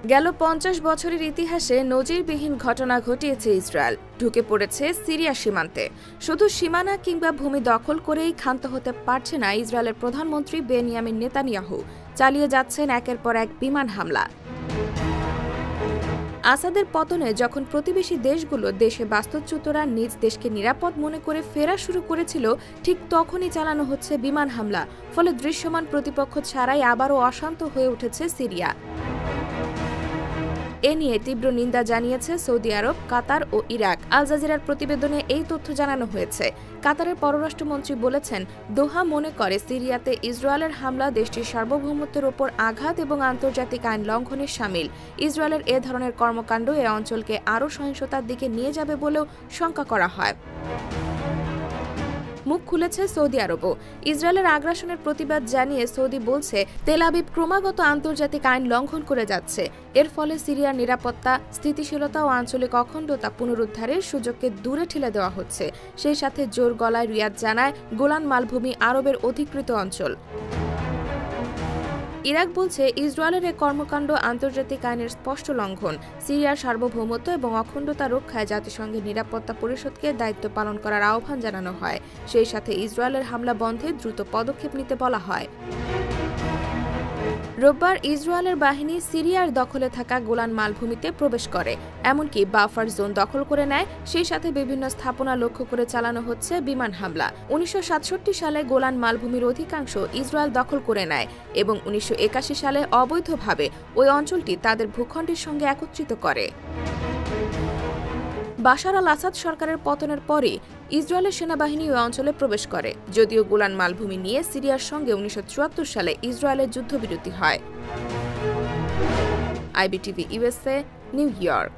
গেল ৫০ বছরের ইতিহাসে নজিরবিহীন ঘটনা ঘটিয়েছে ইসরায়েল। ঢুকে পড়েছে সিরিয়া সীমান্তে। শুধু সীমানা কিংবা ভূমি দখল করেই ক্ষান্ত হতে পারছে না ইসরায়েলের প্রধানমন্ত্রী বেনিয়ামিন নেতানিয়াহু। চালিয়ে যাচ্ছেন একের পর এক বিমান হামলা। আসাদের পতনে যখন প্রতিবেশী দেশগুলো দেশে বাস্তুচ্যুতরা নিজ দেশকে নিরাপদ মনে করে ফেরা শুরু করেছিল, ঠিক তখনই চালানো হচ্ছে বিমান হামলা। ফলে দৃশ্যমান প্রতিপক্ষ ছাড়াই আবারও অশান্ত হয়ে উঠেছে সিরিয়া। এ নিয়ে তীব্র নিন্দা জানিয়েছে সৌদি আরব, কাতার ও ইরাক। আল জাজিরার প্রতিবেদনে এই তথ্য জানানো হয়েছে। কাতারের পররাষ্ট্রমন্ত্রী বলেছেন, দোহা মনে করে সিরিয়াতে ইসরায়েলের হামলা দেশটির সার্বভৌমত্বের ওপর আঘাত এবং আন্তর্জাতিক আইন লঙ্ঘনের শামিল। ইসরায়েলের এ ধরনের কর্মকাণ্ড এ অঞ্চলকে আরও সহিংসতার দিকে নিয়ে যাবে বলেও শঙ্কা করা হয়। মুখ খুলেছে সৌদি আরবও। ইসরায়েলের আগ্রাসনের প্রতিবাদ জানিয়ে সৌদি বলছে, তেল আবিব ক্রমাগত আন্তর্জাতিক আইন লঙ্ঘন করে যাচ্ছে। এর ফলে সিরিয়ার নিরাপত্তা, স্থিতিশীলতা ও আঞ্চলিক অখণ্ডতা পুনরুদ্ধারের সুযোগকে দূরে ঠেলে দেওয়া হচ্ছে। সেই সাথে জোর গলায় রিয়াদ জানায়, গোলান মালভূমি আরবের অধিকৃত অঞ্চল। ইরাক বলছে, ইসরায়েলের এ কর্মকাণ্ড আন্তর্জাতিক আইনের স্পষ্ট লঙ্ঘন। সিরিয়ার সার্বভৌমত্ব এবং অখণ্ডতা রক্ষায় জাতিসংঘের নিরাপত্তা পরিষদকে দায়িত্ব পালন করার আহ্বান জানানো হয়। সেই সাথে ইসরায়েলের হামলা বন্ধে দ্রুত পদক্ষেপ নিতে বলা হয়। রোববার ইসরায়েলের বাহিনী সিরিয়ার দখলে থাকা গোলান মালভূমিতে প্রবেশ করে, এমনকি বাফার জোন দখল করে নেয়। সেই সাথে বিভিন্ন স্থাপনা লক্ষ্য করে চালানো হচ্ছে বিমান হামলা। ১৯৬৭ সালে গোলান মালভূমির অধিকাংশ ইসরায়েল দখল করে নেয় এবং ১৯৮১ সালে অবৈধভাবে ওই অঞ্চলটি তাদের ভূখণ্ডের সঙ্গে একত্রিত করে। বাশার আল আসাদ সরকারের পতনের পরই ইসরায়েলের সেনাবাহিনী ওই অঞ্চলে প্রবেশ করে। যদিও গোলান মালভূমি নিয়ে সিরিয়ার সঙ্গে ১৯৭৪ সালে ইসরায়েলের যুদ্ধবিরতি হয়। IBTV USA, new York.